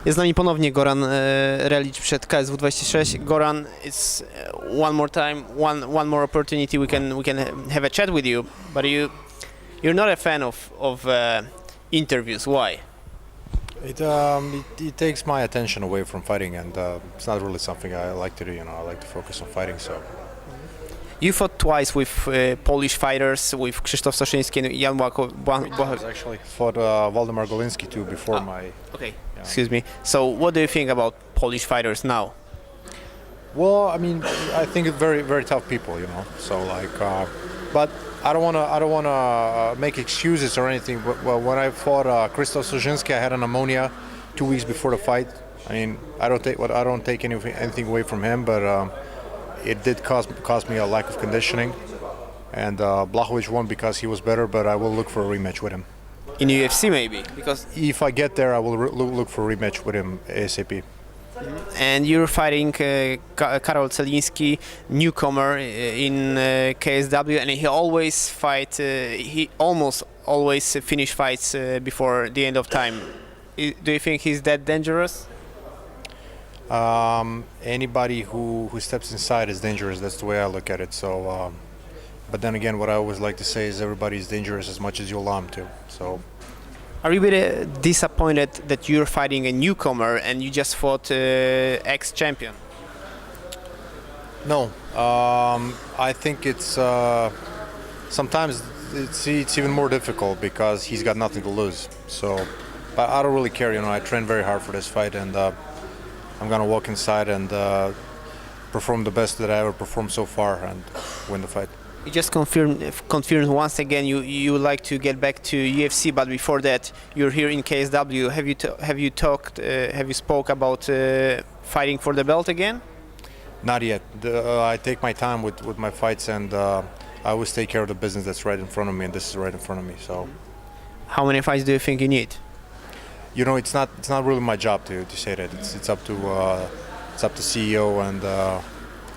Jest z nami ponownie Goran Reljic przed KSW 26. Goran, it's one more time, one more opportunity we can have a chat with you, but you're not a fan of interviews. Why? It takes my attention away from fighting, and it's not really something I like to do. I like to focus on fighting. So You fought twice with Polish fighters, with Krzysztof Soszyński and Jan Błachowicz. I actually fought Waldemar Golinski too before my. Okay, Yeah. excuse me. So what do you think about Polish fighters now? Well, I mean, I think it's very, very tough people. So but I don't wanna make excuses or anything. But when I fought Krzysztof Soszyński, I had an pneumonia 2 weeks before the fight. I mean, I don't take anything away from him, but. It did cost me a lack of conditioning, and Błachowiczem won because he was better, but I will look for a rematch with him. In UFC maybe, because... If I get there, I will look for a rematch with him ASAP. And you're fighting Karola Celińskiego, newcomer in KSW, and he almost always finish fights before the end of time. Do you think he's that dangerous? Anybody who steps inside is dangerous. That's the way I look at it. So, but then again, what I always like to say is everybody is dangerous as much as you allow them to. So, are you a bit disappointed that you're fighting a newcomer and you just fought ex-champion? No, I think it's sometimes it's even more difficult because he's got nothing to lose. So, but I don't really care. I trained very hard for this fight, and I'm gonna walk inside and perform the best that I ever performed so far and win the fight. You just confirmed once again you like to get back to UFC, but before that you're here in KSW. Have you spoke about fighting for the belt again? Not yet. I take my time with my fights, and I always take care of the business that's right in front of me, and this is right in front of me. So, how many fights do you think you need? It's not really my job to say that. It's up to CEO and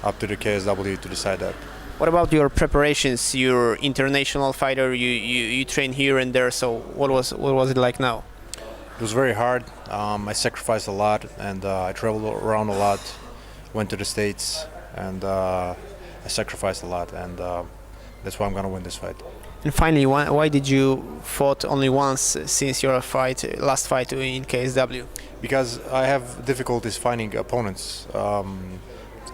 up to the KSW to decide that. What about your preparations? You're international fighter. You train here and there. So what was it like now? It was very hard. I sacrificed a lot, and I traveled around a lot. Went to the States, and I sacrificed a lot, and that's why I'm gonna win this fight. And finally, why did you fought only once since your last fight in KSW? Because I have difficulties finding opponents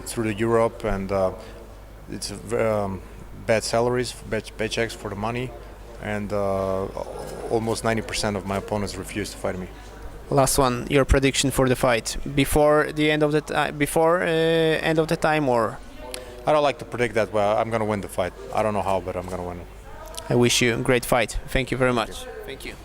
through Europe, and it's bad salaries, bad checks for the money, and almost 90% of my opponents refuse to fight me. Last one, your prediction for the fight before the end of the end of the time, or? I don't like to predict that. Well, I'm gonna win the fight. I don't know how, but I'm gonna win it. I wish you a great fight. Thank you very much. Thank you.